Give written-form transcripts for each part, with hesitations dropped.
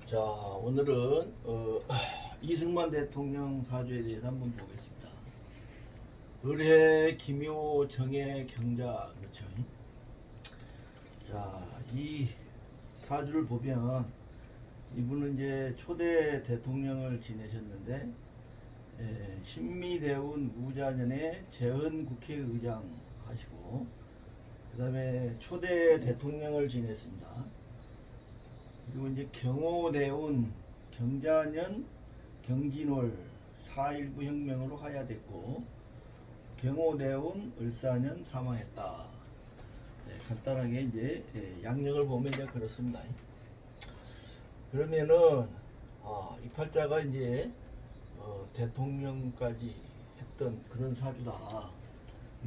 자, 오늘은 이승만 대통령 사주에 대해서 한번 보겠습니다. 을해, 기묘, 정해, 경자, 그렇죠. 자, 이 사주를 보면 이분은 이제 초대 대통령을 지내셨는데, 신미대운 무자년에 재헌 국회의장 하시고, 그 다음에 초대 대통령을 지냈습니다. 그리고 이제 경호대운 경자년 경진월 4.19 혁명으로 하야됐고, 경호대운 을사년 사망했다. 간단하게 이제 양력을 보면 이제 그렇습니다. 그러면은 이 팔자가 이제 대통령까지 했던 그런 사주다.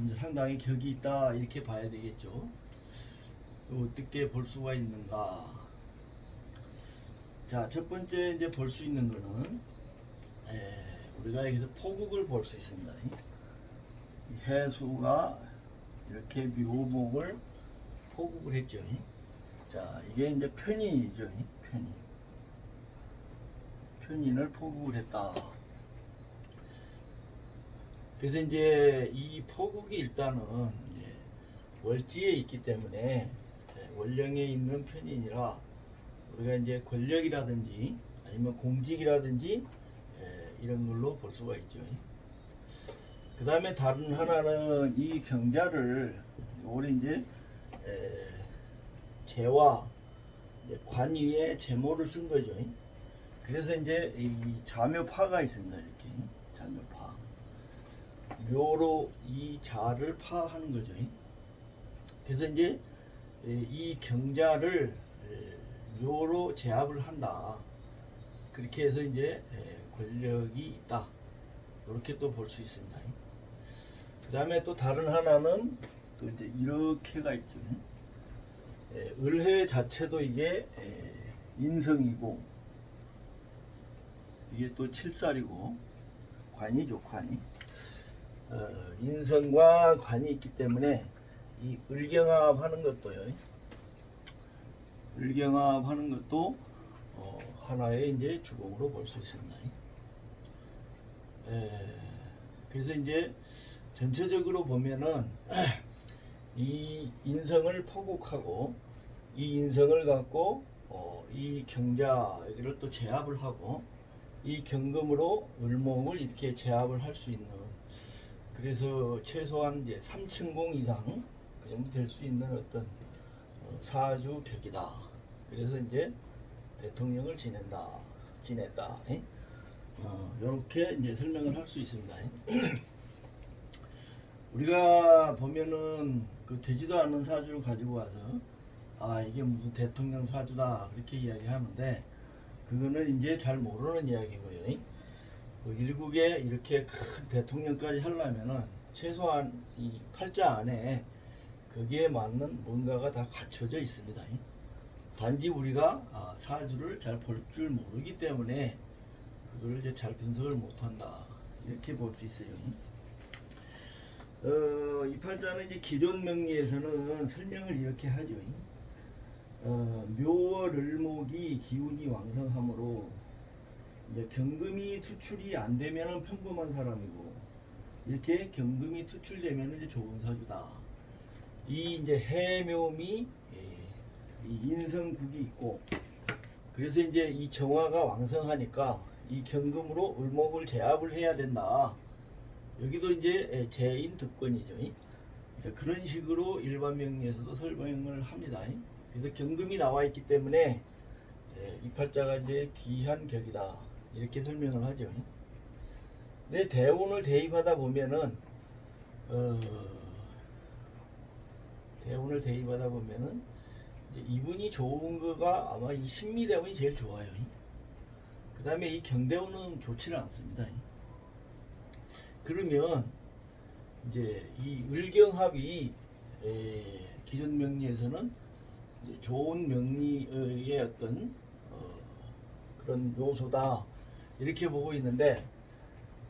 이제 상당히 격이 있다 이렇게 봐야 되겠죠. 어떻게 볼 수가 있는가? 자, 첫 번째 이제 볼 수 있는 거는 우리가 여기서 포국을 볼 수 있습니다. 해수가 이렇게 묘목을 포국을 했죠. 자, 이게 이제 편인이죠. 편인을 포국을 했다. 그래서 이제 이 포국이 일단은 이제 월지에 있기 때문에 월령에 있는 편인이라 우리가 이제 권력이라든지 아니면 공직이라든지 이런 걸로 볼 수가 있죠. 그 다음에 다른 하나는 이 경자를 올해 이제 재와 관 위에 재모를 쓴 거죠. 그래서 이제 이 자묘파가 있습니다. 이렇게 자묘파. 묘로 이 자를 파하는 거죠. 그래서 이제 이 경자를 묘로 제압을 한다. 그렇게 해서 이제 권력이 있다. 이렇게 또 볼 수 있습니다. 그 다음에 또 다른 하나는 또 이제 이렇게가 있죠. 을해 자체도 이게 인성이고 이게 또 칠살이고 관이죠, 관이. 인성과 관이 있기 때문에 이 을경합하는 것도요. 을경합하는 것도 하나의 이제 주공으로 볼 수 있습니다. 그래서 이제 전체적으로 보면은 이 인성을 포국하고 이 인성을 갖고 이 경자를 또 제압을 하고 이 경금으로 을목을 이렇게 제압을 할 수 있는, 그래서 최소한 이제 3층공 이상 그 정도 될 수 있는 어떤 사주 격이다. 그래서 이제 대통령을 지냈다. 이렇게 이제 설명을 할 수 있습니다. 우리가 보면은 그 되지도 않은 사주를 가지고 와서 이게 무슨 대통령 사주다 그렇게 이야기하는데, 그거는 이제 잘 모르는 이야기고요. 그 일국에 이렇게 큰 대통령까지 하려면은 최소한 이 팔자 안에 거기에 맞는 뭔가가 다 갖춰져 있습니다. 단지 우리가 사주를 잘 볼 줄 모르기 때문에 그걸 이제 잘 분석을 못한다 이렇게 볼 수 있어요. 이 팔자는 이제 기존 명리에서는 설명을 이렇게 하죠. 묘월 을목이 기운이 왕성하므로 이제 경금이 투출이 안 되면은 평범한 사람이고, 이렇게 경금이 투출되면 이제 좋은 사주다. 이 이제 해묘미 이 인성국이 있고, 그래서 이제 이 정화가 왕성하니까 이 경금으로 을목을 제압을 해야 된다. 여기도 이제 재인 득권이죠. 그런 식으로 일반 명리에서도 설명을 합니다. 그래서 경금이 나와 있기 때문에 이 팔자가 이제 귀한 격이다 이렇게 설명을 하죠. 근데 대운을 대입하다 보면은 이제 이분이 좋은 거가 아마 이 신미대운이 제일 좋아요. 그 다음에 이 경대운은 좋지는 않습니다. 그러면 이제 이 을경합이 기존 명리에서는 이제 좋은 명리의 어떤 그런 요소다 이렇게 보고 있는데,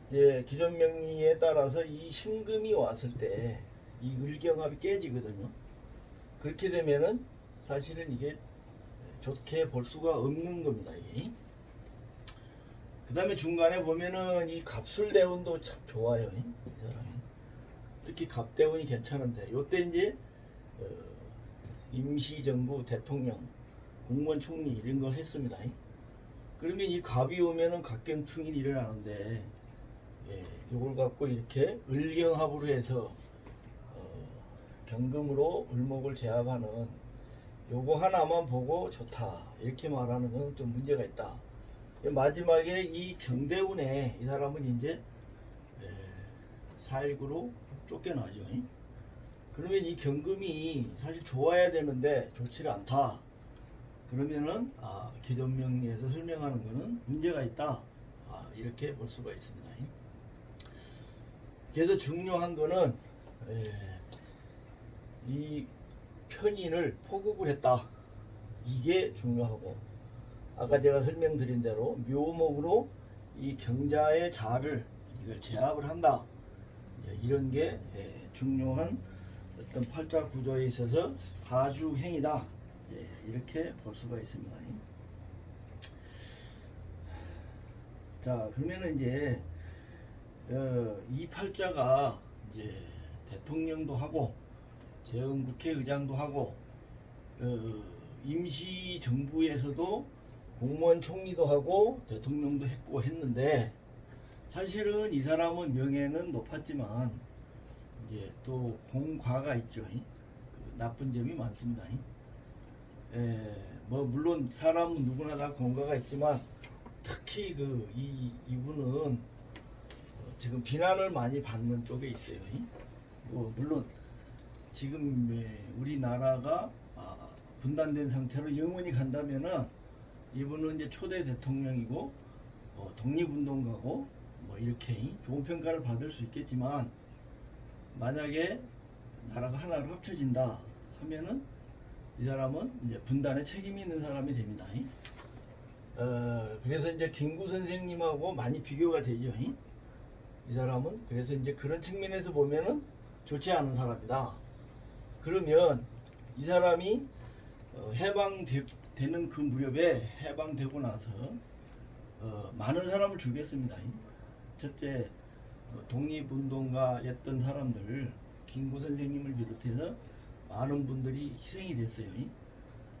이제 기존 명리에 따라서 이 신금이 왔을 때 이 을경합이 깨지거든요. 그렇게 되면은 사실은 이게 좋게 볼 수가 없는 겁니다. 이게. 그 다음에 중간에 보면은 이 갑술대운도 참 좋아요. 이 사람이. 특히 갑대운이 괜찮은데 요때 이제 임시정부 대통령 공무원 총리 이런 걸 했습니다. 그러면 이 갑이 오면은 갑경충이 일어나는데 이걸 갖고 이렇게 을경합으로 해서 경금으로 을목을 제압하는 요거 하나만 보고 좋다 이렇게 말하는 건 좀 문제가 있다. 마지막에 이 경대운에 이 사람은 이제 419로 쫓겨나죠. 그러면 이 경금이 사실 좋아야 되는데 좋지가 않다. 그러면은 기존명리에서 설명하는 거는 문제가 있다. 이렇게 볼 수가 있습니다. 그래서 중요한 거는 이 편인을 포국을 했다. 이게 중요하고 아까 제가 설명드린 대로 묘목으로 이 경자의 자를 이걸 제압을 한다. 이런 게 중요한 어떤 팔자 구조에 있어서 하주행이다. 이렇게 볼 수가 있습니다. 자, 그러면은 이제 이 팔자가 이제 대통령도 하고 재헌국회의장도 하고 임시정부에서도 공무원 총리도 하고 대통령도 했고 했는데 사실은 이 사람은 명예는 높았지만 이제 또 공과가 있죠. 그 나쁜 점이 많습니다. 뭐 물론 사람은 누구나 다 공과가 있지만 특히 이분은 지금 비난을 많이 받는 쪽에 있어요. 뭐 물론 지금 우리나라가 분단된 상태로 영원히 간다면은 이분은 이제 초대 대통령이고 독립운동가고 뭐 이렇게 좋은 평가를 받을 수 있겠지만 만약에 나라가 하나로 합쳐진다 하면은 이 사람은 이제 분단에 책임이 있는 사람이 됩니다. 그래서 이제 김구 선생님하고 많이 비교가 되죠. 이 사람은 그래서 이제 그런 측면에서 보면은 좋지 않은 사람이다. 그러면 이 사람이 해방되는 그 무렵에 해방되고 나서 많은 사람을 죽였습니다. 첫째 독립운동가였던 사람들 김구 선생님을 비롯해서 많은 분들이 희생이 됐어요.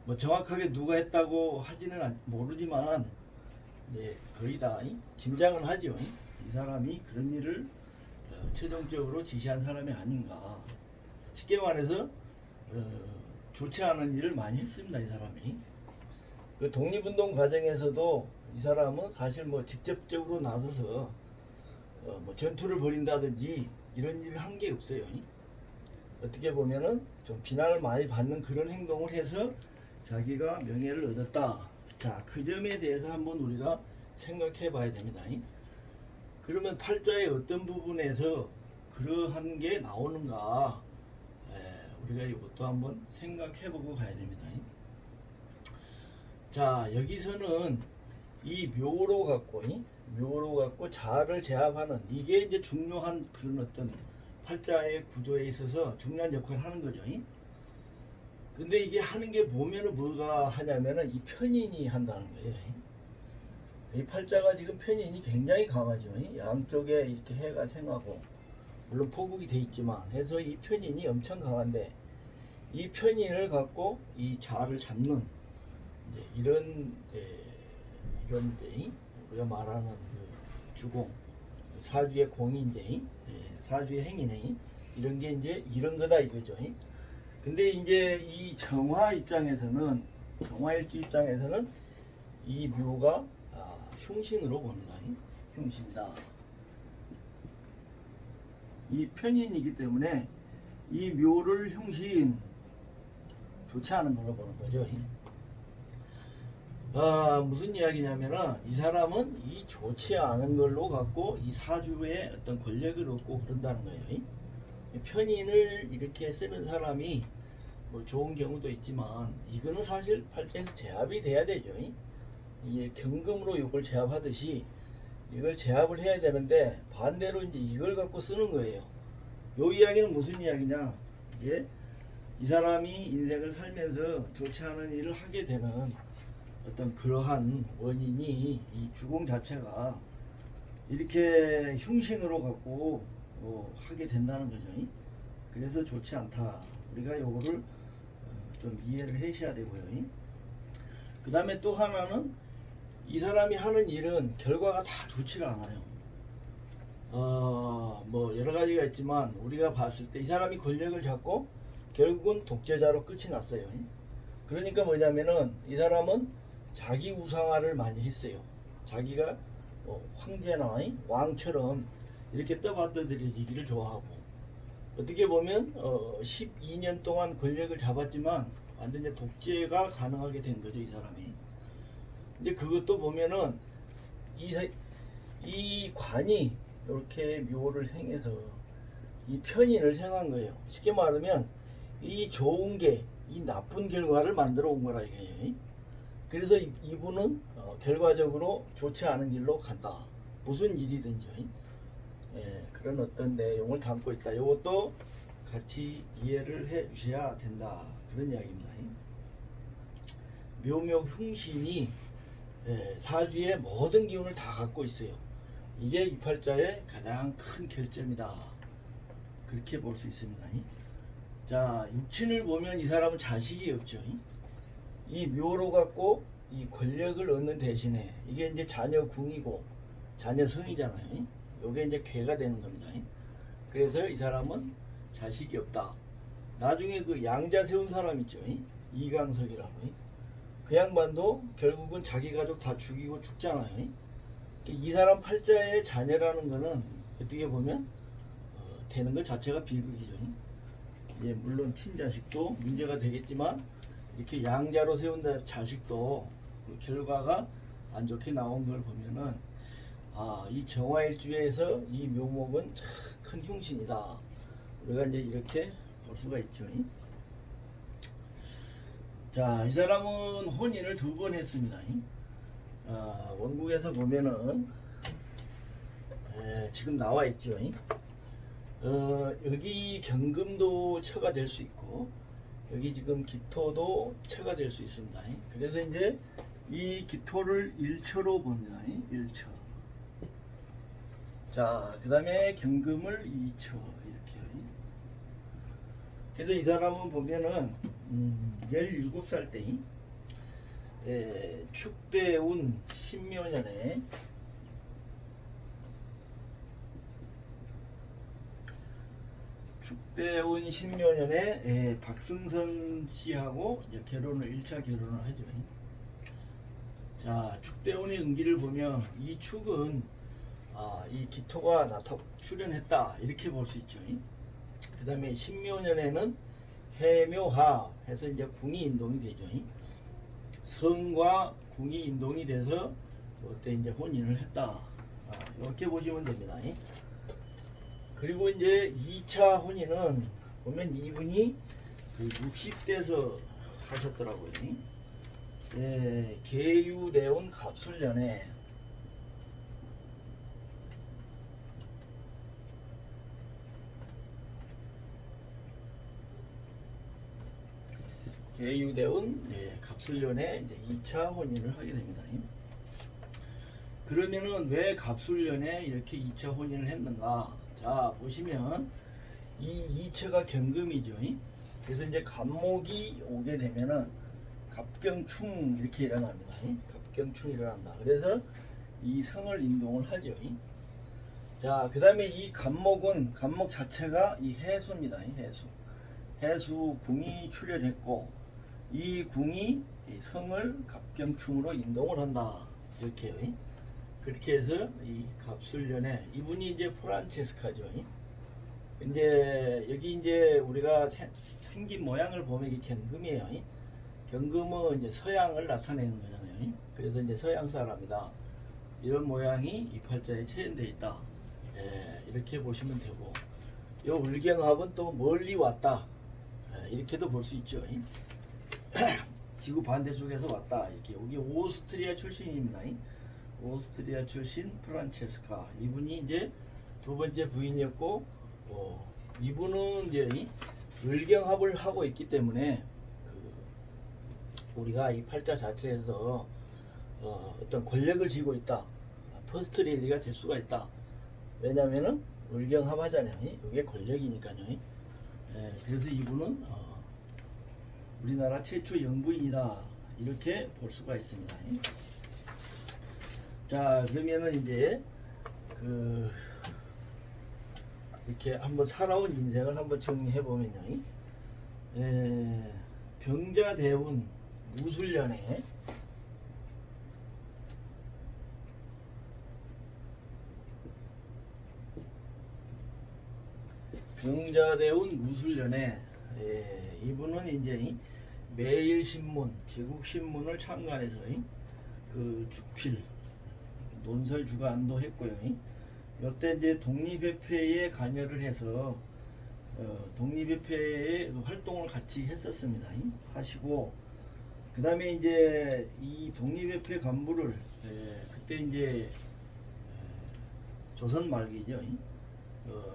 뭐 정확하게 누가 했다고 하지는 모르지만 이제 거의 다 짐작은 하죠. 이 사람이 그런 일을 최종적으로 지시한 사람이 아닌가. 쉽게 말해서 좋지 않은 일을 많이 했습니다. 이 사람이. 그 독립운동 과정에서도 이 사람은 사실 뭐 직접적으로 나서서 뭐 전투를 벌인다든지 이런 일을 한 게 없어요. 어떻게 보면은 좀 비난을 많이 받는 그런 행동을 해서 자기가 명예를 얻었다. 자, 그 점에 대해서 한번 우리가 생각해 봐야 됩니다. 그러면 팔자의 어떤 부분에서 그러한 게 나오는가 우리가 이것도 한번 생각해 보고 가야 됩니다. 자, 여기서는 이 묘로 갖고 자를 제압하는 이게 이제 중요한 그런 어떤 팔자의 구조에 있어서 중요한 역할을 하는 거죠. 근데 이게 하는 게 보면은 뭐가 하냐면은 이 편인이 한다는 거예요. 이 팔자가 지금 편인이 굉장히 강하죠. 양쪽에 이렇게 해가 생하고 물론 포국이 돼 있지만 해서 이 편인이 엄청 강한데 이 편인을 갖고 이 자를 잡는 이제 이런 우리가 말하는 그 주공 사주의 공이 이제 사주의 행위네 이런 게 이제 이런 거다 이거죠. 근데 이제 이 정화일주 입장에서는 이 묘가 흉신으로 봅니다. 흉신이다. 이 편인이기 때문에 이 묘를 흉신 좋지 않은 걸로 보는 거죠. 무슨 이야기냐면은 이 사람은 이 좋지 않은 걸로 갖고 이 사주에 어떤 권력을 얻고 그런다는 거예요. 편인을 이렇게 쓰는 사람이 뭐 좋은 경우도 있지만 이거는 사실 팔자에서 제압이 돼야 되죠. 이게 경금으로 이걸 제압하듯이 이걸 제압을 해야 되는데 반대로 이제 이걸 갖고 쓰는 거예요. 요 이야기는 무슨 이야기냐? 이제 이 사람이 인생을 살면서 좋지 않은 일을 하게 되는 어떤 그러한 원인이 이 주공 자체가 이렇게 흉신으로 갖고 하게 된다는 거죠. 그래서 좋지 않다. 우리가 요거를 좀 이해를 하셔야 되고요. 그 다음에 또 하나는 이 사람이 하는 일은 결과가 다 좋지가 않아요. 뭐 여러 가지가 있지만 우리가 봤을 때 이 사람이 권력을 잡고 결국은 독재자로 끝이 났어요. 그러니까 뭐냐면은 이 사람은 자기 우상화를 많이 했어요. 자기가 황제나 왕처럼 이렇게 떠받들여지기를 좋아하고, 어떻게 보면 12년 동안 권력을 잡았지만 완전 이제 독재가 가능하게 된 거죠, 이 사람이. 근데 그것도 보면은 이 관이 이렇게 묘를 생해서 이 편인을 생한 거예요. 쉽게 말하면 이 좋은 게 이 나쁜 결과를 만들어 온 거라 이거예요. 그래서 이분은 결과적으로 좋지 않은 길로 간다. 무슨 일이든지 그런 어떤 내용을 담고 있다. 이것도 같이 이해를 해 주셔야 된다. 그런 이야기입니다. 묘묘 흉신이 사주의 모든 기운을 다 갖고 있어요. 이게 이 팔자의 가장 큰 결점이다. 그렇게 볼 수 있습니다. 자, 육친을 보면 이 사람은 자식이 없죠. 이 묘로 갖고 이 권력을 얻는 대신에 이게 이제 자녀 궁이고 자녀 성이잖아요. 요게 이제 괴가 되는 겁니다. 그래서 이 사람은 자식이 없다. 나중에 그 양자 세운 사람 있죠. 이강석이라고. 그 양반도 결국은 자기 가족 다 죽이고 죽잖아요. 이 사람 팔자의 자녀라는 거는 어떻게 보면 되는 것 자체가 비극이죠. 물론 친자식도 문제가 되겠지만 이렇게 양자로 세운 자식도 그 결과가 안 좋게 나온 걸 보면은 이 정화일주에서 이 묘목은 참 큰 흉신이다. 우리가 이제 이렇게 볼 수가 있죠. 자, 이 사람은 혼인을 2번 했습니다. 원국에서 보면은 지금 나와 있죠. 여기 경금도 처가 될 수 있고 여기 지금 기토도 처가 될 수 있습니다. 그래서 이제 이 기토를 1처로 봅니다. 1처. 자, 그 다음에 경금을 2처 이렇게요. 그래서 이 사람은 보면은 17살 때 축대운 신묘년에 축대운 신묘년에 박승선 씨하고 이제 결혼을 1차 결혼을 하죠. 자, 축대운의 운기를 보면 이 축은 이 기토가 출현했다 이렇게 볼 수 있죠. 그 다음에 신묘년에는 해묘하 해서 이제 궁이 인동이 되죠. 성과 궁이 인동이 돼서 이때 이제 혼인을 했다. 이렇게 보시면 됩니다. 그리고 이제 2차 혼인은 보면 이분이 그 60대에서 하셨더라고요. 계유대운 갑술년에 계유대운 갑술년에 이제 2차 혼인을 하게 됩니다. 그러면은 왜 갑술년에 이렇게 2차 혼인을 했는가? 자, 보시면 이 2처가 경금이죠. 그래서 이제 갑목이 오게 되면은 갑경충 이렇게 일어납니다. 갑경충 일어난다. 그래서 이 성을 인동을 하죠. 자, 그 다음에 이 갑목은 갑목 자체가 이 해수입니다. 해수 궁이 출현했고 이 궁이 이 성을 갑경충으로 인동을 한다. 이렇게요. 그렇게 해서 이 갑술년에 이분이 이제 프란체스카죠. 이제 여기 이제 우리가 생긴 모양을 보면 이게 경금이에요. 경금은 이제 서양을 나타내는 거잖아요. 그래서 이제 서양 사람이다. 이런 모양이 이 팔자에 체현되어 있다. 이렇게 보시면 되고, 요 울경합은 또 멀리 왔다. 이렇게도 볼 수 있죠. 지구 반대쪽에서 왔다. 이렇게 여기 오스트리아 출신입니다. 오스트리아 출신 프란체스카. 이분이 이제 2번째 부인이었고, 이분은 이제 을경합을 하고 있기 때문에 우리가 이 팔자 자체에서 어떤 권력을 쥐고 있다. 퍼스트 레이디가 될 수가 있다. 왜냐면은 을경합하잖아요. 이게 권력이니까요. 그래서 이분은 우리나라 최초 영부인이다. 이렇게 볼 수가 있습니다. 자, 그러면은 이제 이렇게 한번 살아온 인생을 한번 정리해 보면요. 병자대운 무술년에 이분은 이제 매일신문, 제국신문을 창간해서 그 주필, 논설 주간도 했고요. 이때 이제 독립협회에 관여를 해서 독립협회의 활동을 같이 했었습니다. 하시고 그 다음에 이제 이 독립협회 간부를 그때 이제 조선 말기죠.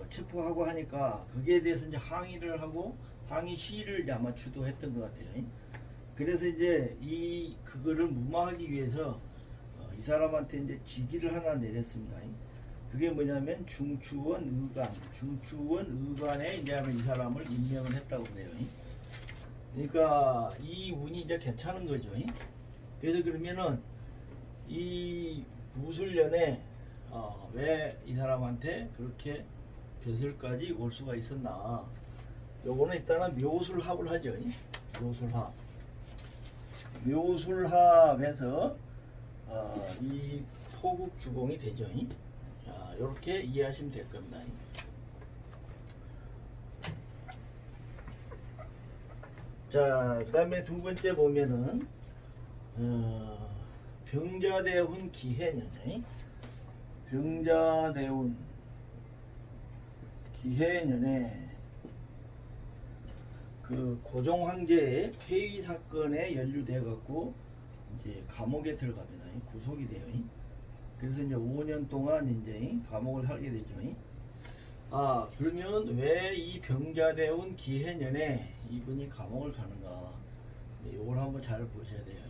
체포하고 하니까 거기에 대해서 이제 항의를 하고 항의 시위를 아마 주도했던 것 같아요. 그래서 이제 그거를 무마하기 위해서 이 사람한테 이제 직위를 하나 내렸습니다. 그게 뭐냐면 중추원 의관에 이제 이 사람을 임명을 했다고 그래요. 그러니까 이 운이 이제 괜찮은 거죠. 그래서 그러면은 이 무술년에 왜 이 사람한테 그렇게 벼슬까지 올 수가 있었나? 요거는 일단은 묘술합을 하죠. 묘술합에서 이 포국 주공이 되죠. 이렇게 이해하시면 될 겁니다. 자, 그 다음에 두 번째 보면은 병자대운 기해년. 병자대운 기해년에 그 고종 황제의 폐위 사건에 연루돼 갖고 이제 감옥에 들어갑니다. 구속이 돼요. 그래서 이제 5년 동안 이제 감옥을 살게 되죠. 그러면 왜 이 병자대운 기해년에 이분이 감옥을 가는가? 이걸 한번 잘 보셔야 돼요.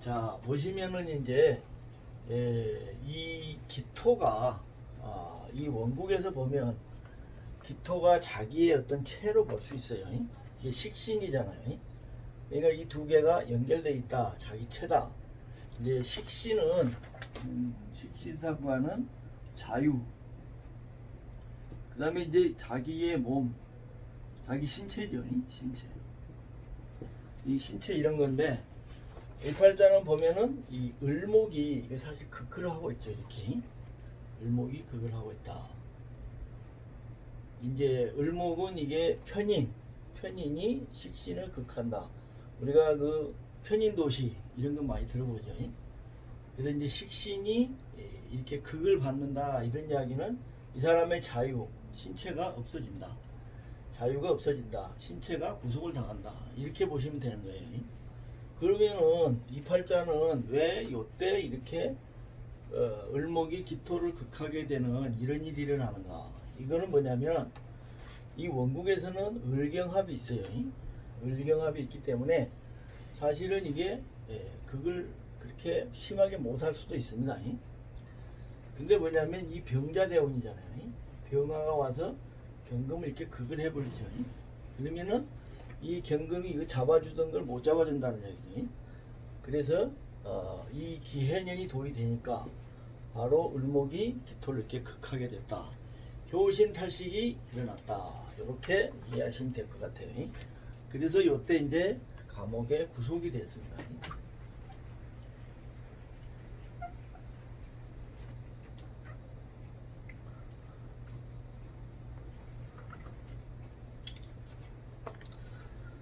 자, 보시면은 이제 이 기토가 이 원국에서 보면 기토가 자기의 어떤 체로 볼 수 있어요. 이게 식신이잖아요. 그러니까 이 두 개가 연결되어 있다. 자기 체다. 이제 식신은 식신상과는 자유. 그 다음에 이제 자기의 몸, 자기 신체죠. 이 신체 이런 건데 일팔자는 보면은 이 을목이 사실 극을 하고 있죠. 이렇게 을목이 극을 하고 있다. 이제 을목은 이게 편인이 식신을 극한다. 우리가 그 편인도시 이런 거 많이 들어보죠. 그래서 이제 식신이 이렇게 극을 받는다 이런 이야기는 이 사람의 자유, 신체가 없어진다. 자유가 없어진다. 신체가 구속을 당한다. 이렇게 보시면 되는 거예요. 그러면은 이 팔자는 왜 요때 이렇게 을목이 기토를 극하게 되는 이런 일이 일어나는가? 이거는 뭐냐면 이 원국에서는 을경합이 있어요. 을경합이 있기 때문에 사실은 이게 극을 그렇게 심하게 못할 수도 있습니다. 근데 뭐냐면 이 병자대운이잖아요. 병화가 와서 경금을 이렇게 극을 해버리죠. 그러면은 이 경금이 이거 잡아주던 걸 못 잡아준다는 얘기죠. 그래서 이 기해년이 도이 되니까 바로 을목이 기토를 이렇게 극하게 됐다. 효신탈식이 일어났다. 이렇게 이해하시면 될 것 같아요. 그래서 이때 이제 감옥에 구속이 됐습니다.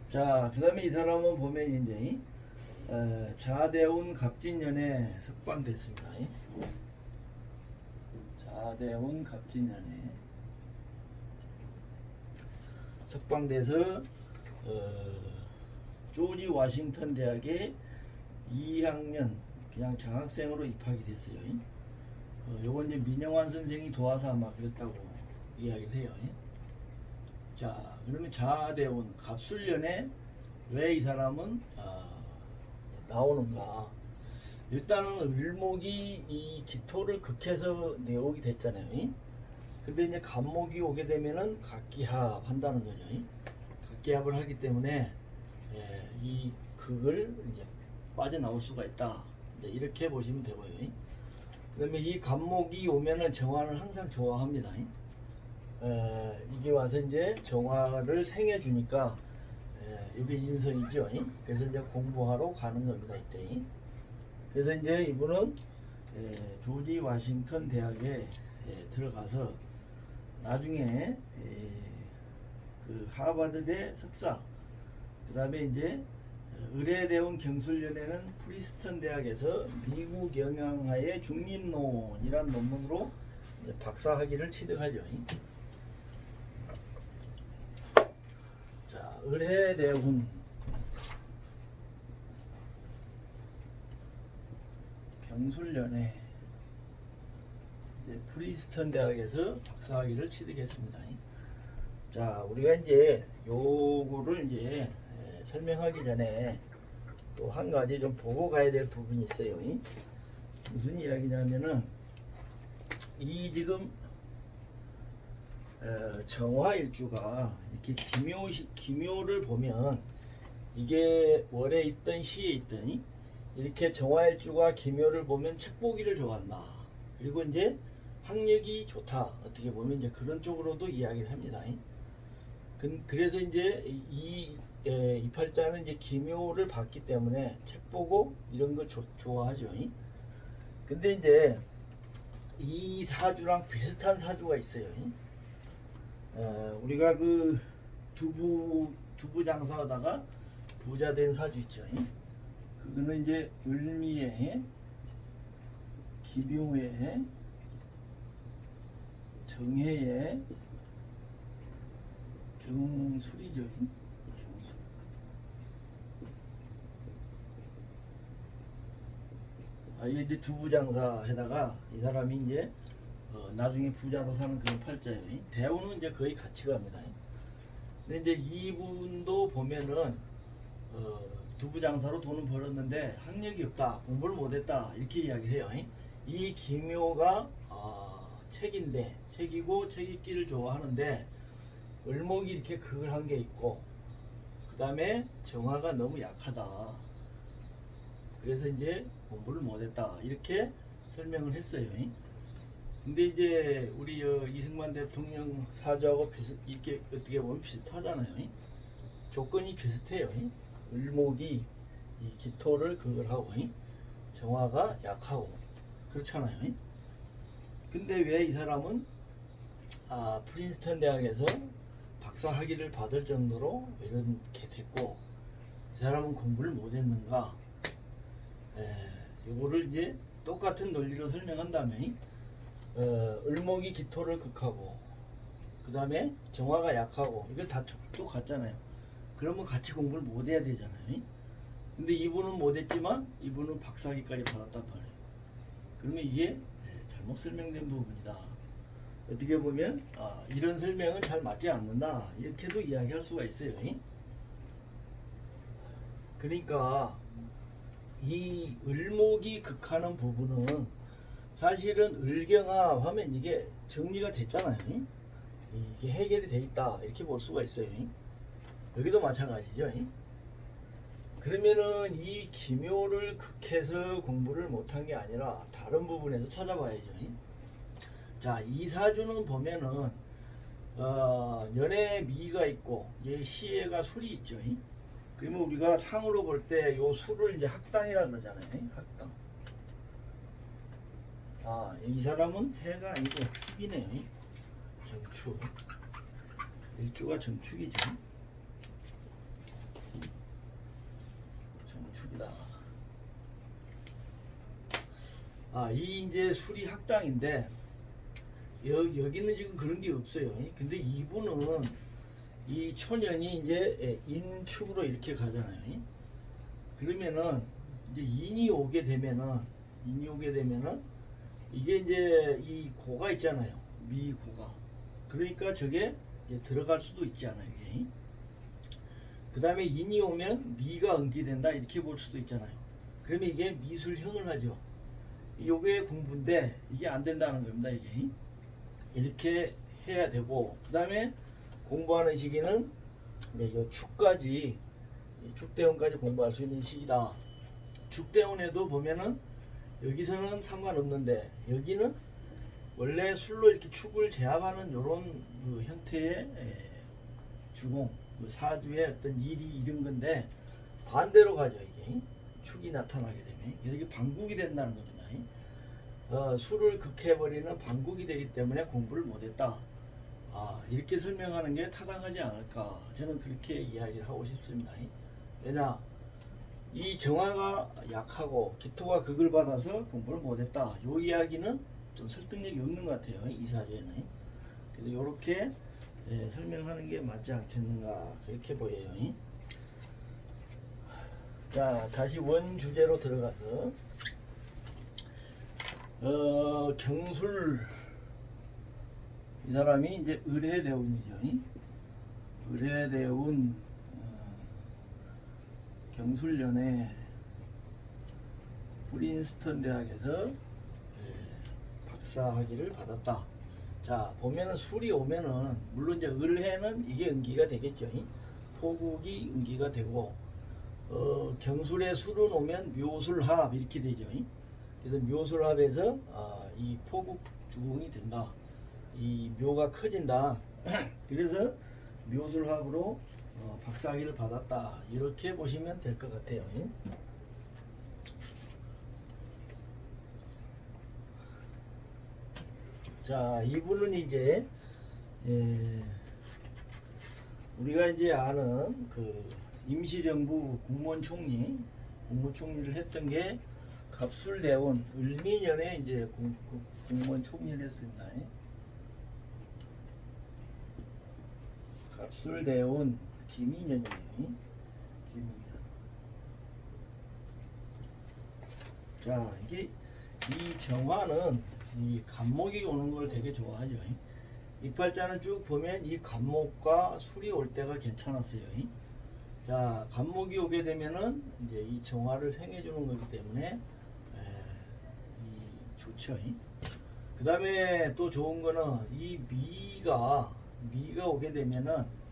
자, 그 다음에 이 사람은 보면 이제 자대운 갑진년에 석방됐습니다. 자대운 갑진년에 석방돼서 조지 워싱턴 대학에 2학년 그냥 장학생으로 입학이 됐어요. 요건 이제 민영환 선생이 도와서 아마 그랬다고 이야기를 해요. 자, 그러면 자대운 갑술년에 왜 이 사람은 나오는가? 일단은 을목이 이 기토를 극해서 내오게 됐잖아요. 근데 이제 간목이 오게 되면은 각기합 한다는 거죠. 각기합을 하기 때문에 이 극을 이제 빠져나올 수가 있다. 이제 이렇게 보시면 되고요. 그다음에 이 간목이 오면은 정화를 항상 좋아합니다. 이게 와서 이제 정화를 생해주니까 이게 인성이죠. 그래서 이제 공부하러 가는 겁니다. 이때. 그래서 이제 이분은 조지 워싱턴 대학에 들어가서 나중에 그 하버드대 석사, 그 다음에 이제 의례대원 경술연에는 프리스턴 대학에서 미국 영양학의 중립론이란 논문으로 이제 박사학위를 취득하죠. 자, 의례대원 경술연에 이제 프리스턴 대학에서 박사학위를 취득했습니다. 자, 우리가 이제 요거를 이제 설명하기 전에 또 한 가지 좀 보고 가야 될 부분이 있어요. 무슨 이야기냐면은 이 지금 정화일주가 이렇게 기묘를 보면 이게 월에 있던 시에 있던 이렇게 정화일주가 기묘를 보면 책보기를 좋아한다. 그리고 이제 학력이 좋다. 어떻게 보면 이제 그런 쪽으로도 이야기를 합니다. 그래서 이제 이 팔자는 이제 기묘를 봤기 때문에 책 보고 이런 거 좋아하죠. 근데 이제 이 사주랑 비슷한 사주가 있어요. 우리가 그 두부 장사하다가 부자 된 사주 있죠. 그거는 이제 을미에 기묘에 정해에 경술이죠. 경술. 이게 이제 두부 장사에다가 이 사람이 이제 나중에 부자로 사는 그런 팔자예요. 대우는 이제 거의 같이 갑니다. 근데 이제 이분도 보면은 두부 장사로 돈은 벌었는데 학력이 없다, 공부를 못했다 이렇게 이야기를 해요. 이 기묘가 책이고 책 읽기를 좋아하는데 을목이 이렇게 극을 한 게 있고, 그 다음에 정화가 너무 약하다. 그래서 이제 공부를 못했다 이렇게 설명을 했어요. 근데 이제 우리 이승만 대통령 사주하고 이렇게 어떻게 보면 비슷하잖아요. 조건이 비슷해요. 을목이 이 기토를 극을 하고 정화가 약하고 그렇잖아요. 근데 왜 이 사람은 프린스턴 대학에서 박사 학위를 받을 정도로 이렇게 됐고 이 사람은 공부를 못했는가? 이거를 이제 똑같은 논리로 설명한다면 을목이 기토를 극하고 그 다음에 정화가 약하고 이거 다 똑같잖아요. 그러면 같이 공부를 못해야 되잖아요. 근데 이분은 못했지만 이분은 박사학위까지 받았단 말이에요. 그러면 이게 잘못 설명된 부분이다. 어떻게 보면 이런 설명은 잘 맞지 않는다 이렇게도 이야기할 수가 있어요. 그러니까 이 을목이 극하는 부분은 사실은 을경합 하면 이게 정리가 됐잖아요. 이게 해결이 돼 있다 이렇게 볼 수가 있어요. 여기도 마찬가지죠. 그러면은 이 기묘를 극해서 공부를 못한 게 아니라 다른 부분에서 찾아봐야죠. 자, 이 사주는 보면은 연에 미가 있고 얘 시에가 술이 있죠. 그러면 우리가 상으로 볼 때 요 술을 이제 학당이라 그러잖아요. 학당. 이 사람은 해가 아니고 축이네요. 정축. 일주가 정축이죠. 정축이다. 이 이제 술이 학당인데 여기는 지금 그런 게 없어요. 근데 이분은 이 초년이 이제 인축으로 이렇게 가잖아요. 그러면은 이제 인이 오게 되면은 이게 이제 이 고가 있잖아요. 미고가. 그러니까 저게 이제 들어갈 수도 있지 않아요. 그 다음에 인이 오면 미가 응기된다 이렇게 볼 수도 있잖아요. 그러면 이게 미술형을 하죠. 요게 공부인데 이게 안 된다는 겁니다. 이게 이렇게 해야 되고, 그 다음에 공부하는 시기는 이제 요 축까지, 축대원까지 공부할 수 있는 시기다. 축대원에도 보면은 여기서는 상관없는데 여기는 원래 술로 이렇게 축을 제압하는 이런 그 형태의 주공, 그 사주의 어떤 일이 이런 건데 반대로 가죠. 이게 축이 나타나게 되면 그래서 이게 반국이 된다는 겁니다. 술을 극해버리는 반국이 되기 때문에 공부를 못했다. 이렇게 설명하는 게 타당하지 않을까, 저는 그렇게 이야기를 하고 싶습니다. 왜냐, 이 정화가 약하고 기토가 극을 받아서 공부를 못했다, 요 이야기는 좀 설득력이 없는 것 같아요, 이 사주에는. 그래서 이렇게 설명하는 게 맞지 않겠는가, 그렇게 보여요. 자, 다시 원 주제로 들어가서 경술, 이 사람이 이제 의례대운이죠. 의례대운, 경술연에 프린스턴 대학에서 박사학위를 받았다. 자, 보면은 술이 오면은 물론 이제 을해는 이게 응기가 되겠죠. 포국이 응기가 되고, 경술에 술은 오면 묘술합 이렇게 되죠. 그래서 묘술합에서 이 포국 주공이 된다. 이 묘가 커진다. 그래서 묘술합으로 박사학위를 받았다. 이렇게 보시면 될 것 같아요. 자, 이분은 이제 우리가 이제 아는 그 임시정부 국무총리를 했던 게 갑술대원 을미년에 이제 공무원 총리를 했습니다. 갑술대원 김인년이에요. 김인년. 자, 이게 이 정화는 이 간목이 오는 걸 되게 좋아하죠. 이팔자는 쭉 보면 이 간목과 술이 올 때가 괜찮았어요. 자, 간목이 오게 되면은 이제 이 정화를 생해주는 거기 때문에 좋죠. 그 다음에 또 좋은 거는 이 미가 오게 되면은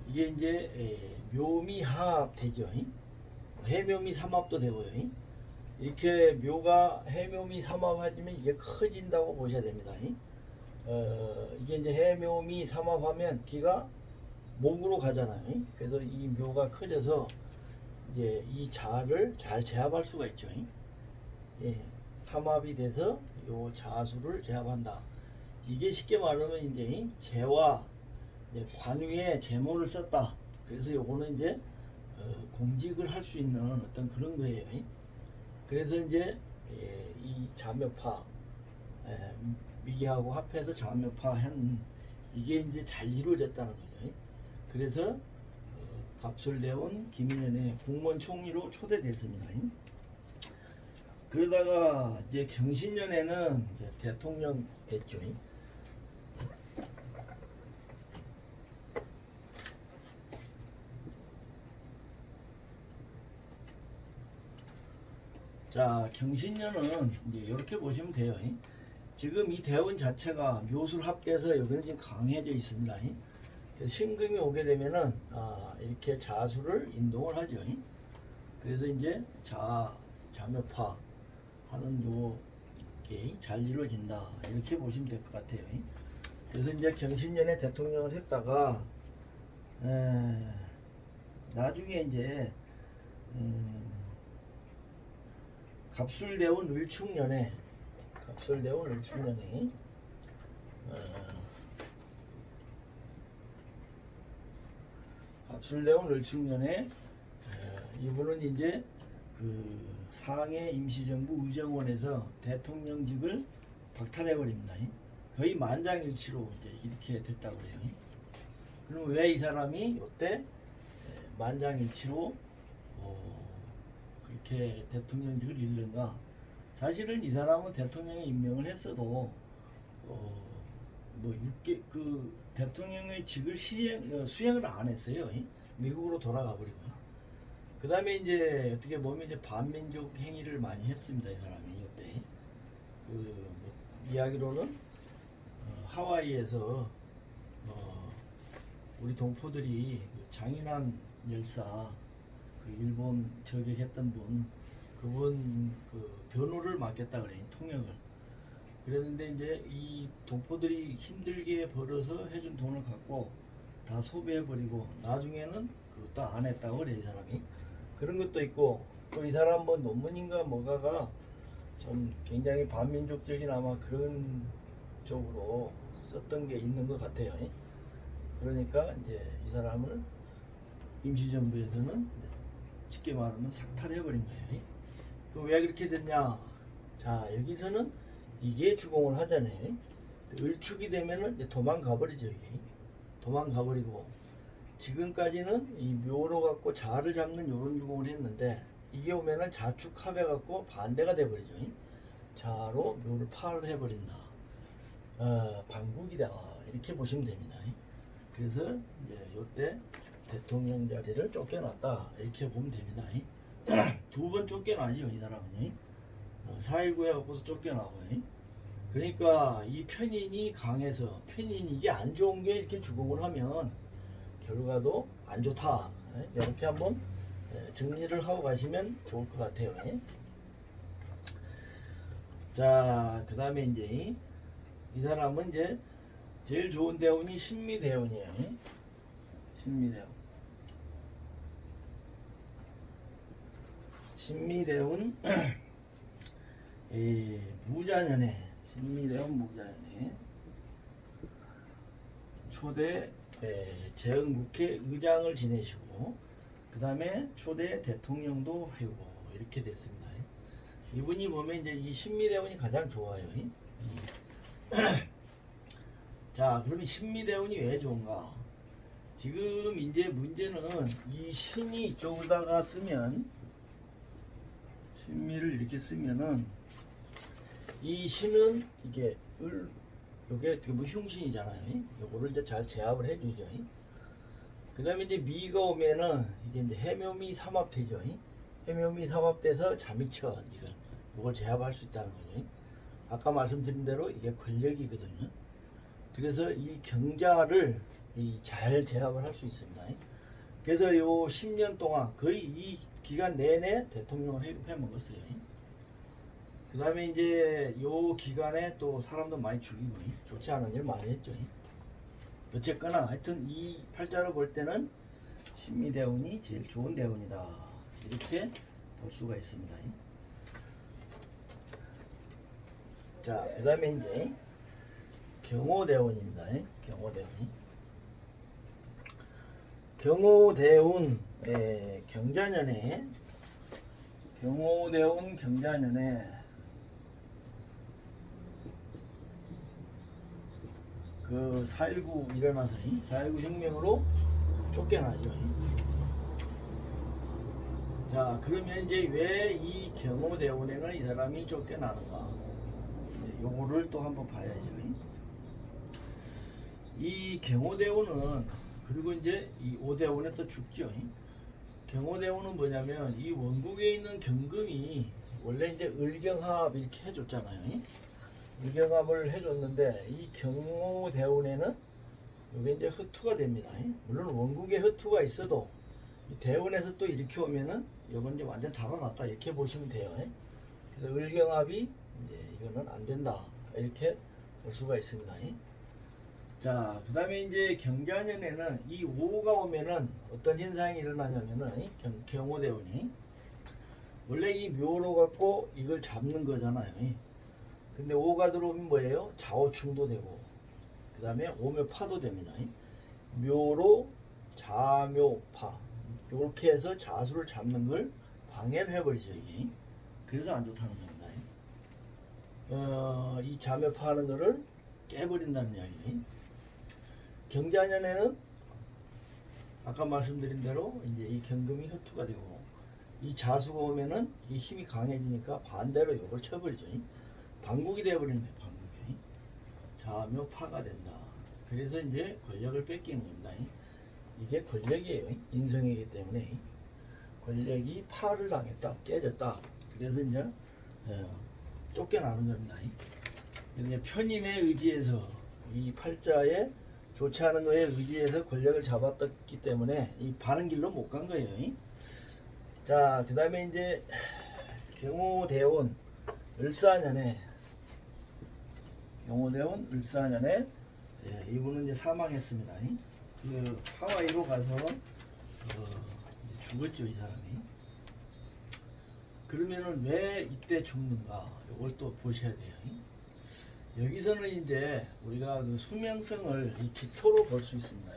이게 이제 묘미합 되죠. 해묘미 삼합도 되고요. 이렇게 묘가 해묘미 삼합하면 이게 커진다고 보셔야 됩니다. 이게 이제 해묘미 삼합하면 기가 목으로 가잖아요. 그래서 이 묘가 커져서 이제 이 자를 잘 제압할 수가 있죠. 삼합이 돼서 요 자수를 제압한다. 이게 쉽게 말하면 이제 재와 관유에 재모를 썼다. 그래서 요거는 이제 공직을 할 수 있는 어떤 그런 거예요. 그래서 이제 이 자묘파, 미하고 합해서 자묘파 한 이게 이제 잘 이루어졌다는 거죠. 그래서 갑술대원 김인년의 공무원 총리로 초대됐습니다. 그러다가 이제 경신년에는 이제 대통령 됐죠. 자, 경신년은 이제 이렇게 보시면 돼요. 지금 이 대원 자체가 묘술 합돼서 여기는 지금 강해져 있습니다. 그래서 신금이 오게 되면은 이렇게 자수를 인동을 하죠. 그래서 이제 자묘파 하는 요게 잘 이루어진다. 이렇게 보시면 될 것 같아요. 그래서 이제 경신년에 대통령을 했다가 나중에 이제 갑술대원 을충년에 이분은 이제 그 상해 임시정부 의정원에서 대통령직을 박탈해버립니다. 거의 만장일치로 이제 이렇게 됐다고 그래요. 그럼 왜 이 사람이 이때 만장일치로 그렇게 대통령직을 잃는가? 사실은 이 사람은 대통령에 임명을 했어도 그 대통령의 직을 수행을 안 했어요. 미국으로 돌아가 버리고. 그 다음에 이제 어떻게 보면 이제 반민족 행위를 많이 했습니다. 이 사람이 이때. 뭐 이야기로는 하와이에서 우리 동포들이 그 장인환 열사 그 일본 저격했던 분 그분 그 변호를 맡겠다 그래 통역을. 그랬는데 이제 이 동포들이 힘들게 벌어서 해준 돈을 갖고 다 소비해버리고 나중에는 그것도 안 했다고 그래 이 사람이. 그런 것도 있고 또 이 사람 뭐 논문인가 뭐가가 좀 굉장히 반민족적인 아마 그런 쪽으로 썼던 게 있는 것 같아요. 그러니까 이제 이 사람을 임시정부에서는 쉽게 말하면 삭탈해버린 거예요. 왜 그렇게 됐냐? 자 여기서는 이게 주공을 하잖아요. 을축이 되면은 이제 도망가 버리죠. 이게 도망가 버리고 지금까지는 이 묘로 갖고 자를 잡는 요런 주공을 했는데 이게 오면은 자축합해 갖고 반대가 돼 버리죠. 자로 묘를 파를 해버린다. 반국이다 이렇게 보시면 됩니다. 그래서 이제 요때 대통령 자리를 쫓겨났다 이렇게 보면 됩니다. 두 번 쫓겨나죠 이 사람은. 4.19 해갖고서 쫓겨나고요. 그러니까 이 편인이 강해서 편인이 이게 안 좋은 게 이렇게 주공을 하면 결과도 안 좋다. 이렇게 한번 정리를 하고 가시면 좋을 것 같아요. 자, 그 다음에 이제 이 사람은 이제 제일 좋은 대운이 신미대운이에요. 신미대운. 신미대운 무자년에 신미대운 무자년에 초대 재헌국회 의장을 지내시고 그 다음에 초대 대통령도 하고 이렇게 됐습니다. 이분이 보면 이제 이 신미대운이 가장 좋아요. 자, 그러면 신미대운이 왜 좋은가? 지금 이제 문제는 이 신이 이쪽에다가 쓰면 신미를 이렇게 쓰면은 이 신은 이게 요게 뭐 흉신이잖아요. 요거를 이제 잘 제압을 해주죠. 그 다음에 이제 미가 오면은 이게 이제 해묘미 삼합되죠. 해묘미 삼합돼서 자미천 이걸 제압할 수 있다는 거죠. 아까 말씀드린 대로 이게 권력이거든요. 그래서 이 경자를 잘 제압을 할 수 있습니다. 그래서 요 10년 동안 거의 이 기간 내내 대통령을 해먹었어요. 그 다음에 이제 요 기간에 또 사람도 많이 죽이고 좋지 않은 일 많이 했죠. 어쨌거나 하여튼 이 팔자를 볼 때는 신미대운이 제일 좋은 대운이다 이렇게 볼 수가 있습니다. 자, 그 다음에 이제 경호대운입니다. 경호대운 경자년에 경호대운 경자년에 그 4.19 일어나서 4.19 혁명으로 쫓겨나죠. 자, 그러면 이제 왜 이 경호대운에는 이 사람이 쫓겨나는가? 요거를 또 한번 봐야죠. 이 경호대운은 그리고 이제 이 오대운에 또 죽죠. 경호대운은 뭐냐면 이 원국에 있는 경금이 원래 이제 을경합 이렇게 해줬잖아요. 을경합을 해줬는데 이 경호대운에는 이게 이제 흑투가 됩니다. 물론 원국에 흑투가 있어도 이 대운에서 또 이렇게 오면은 이건 이제 완전 달아났다 이렇게 보시면 돼요. 그래서 을경합이 이제 이거는 안 된다 이렇게 볼 수가 있습니다. 자, 그 다음에 이제 경자년에는 이 5가 오면은 어떤 현상이 일어나냐면은 경호대운이 원래 이 묘로 갖고 이걸 잡는 거잖아요. 근데 5가 들어오면 뭐예요? 좌우충도 되고 그 다음에 오묘파도 됩니다. 묘로 자묘파 이렇게 해서 자수를 잡는 걸 방해를 해버리죠. 이게 그래서 안 좋다는 겁니다. 이 자묘파 하는 거를 깨버린다는 이야기. 경자년에는 아까 말씀드린 대로 이제 이 경금이 흑투가 되고 이 자수가 오면은 이 힘이 강해지니까 반대로 이걸 쳐버리죠. 반국이 되어버리는 거예요. 반국이 자묘파가 된다. 그래서 이제 권력을 뺏기는 겁니다. 이게 권력이에요. 인성이기 때문에 권력이 파를 당했다, 깨졌다. 그래서 이제 쫓겨나는 겁니다. 그래서 이제 편인의 의지에서 이 팔자에 좋지 않은 거에 의지해서 권력을 잡았기 때문에 이 바른 길로 못 간 거예요. 자, 그 다음에 이제 경호대원 을사년에 이분은 이제 사망했습니다. 그 하와이로 가서 이제 죽었죠, 이 사람이. 그러면은 왜 이때 죽는가? 이걸 또 보셔야 돼요. 여기서는 이제 우리가 그 수명성을 이 기토로 볼 수 있습니다.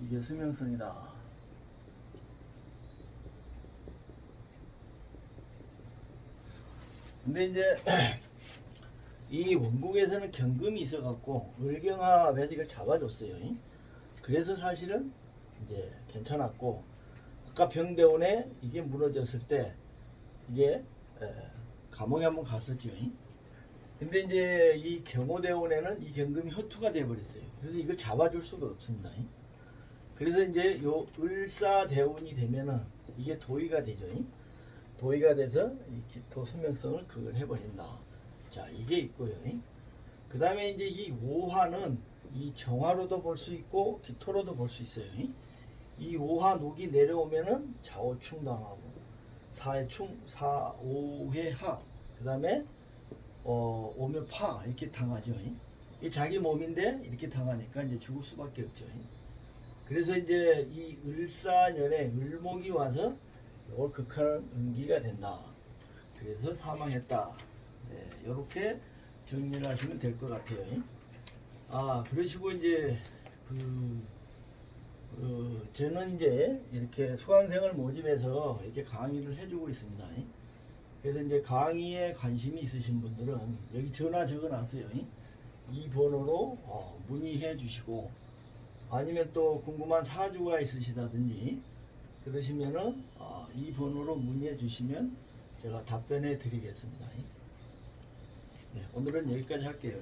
이게 수명성이다. 근데 이제 이 원국에서는 경금이 있어갖고 을경합에서 이걸 잡아줬어요. 그래서 사실은 이제 괜찮았고, 아까 병대원에 이게 무너졌을 때 이게 감옥에 한번 갔었죠. 근데 이제 이 경호대원에는 이 경금이 허투가 돼버렸어요. 그래서 이걸 잡아줄 수가 없습니다. 그래서 이제 요 을사대운이 되면은 이게 도의가 되죠. 도의가 돼서 이 기토 수명성을 그걸 해버린다. 자, 이게 있고요. 그 다음에 이제 이 오화는 이 정화로도 볼 수 있고 기토로도 볼 수 있어요. 이 오화 녹이 내려오면은 좌우충 당하고 오회 하, 그 다음에 오면 파 이렇게 당하죠. 이 자기 몸인데 이렇게 당하니까 이제 죽을 수밖에 없죠. 그래서 이제 이 을사년에 을목이 와서 이걸 극하는 음기가 된다. 그래서 사망했다. 네, 이렇게 정리를 하시면 될 것 같아요. 그러시고 이제 저는 이제 이렇게 수강생을 모집해서 이렇게 강의를 해주고 있습니다. 그래서 이제 강의에 관심이 있으신 분들은 여기 전화 적어놨어요. 이 번호로 문의해 주시고, 아니면 또 궁금한 사주가 있으시다든지 그러시면은 이 번호로 문의해 주시면 제가 답변해 드리겠습니다. 네, 오늘은 여기까지 할게요.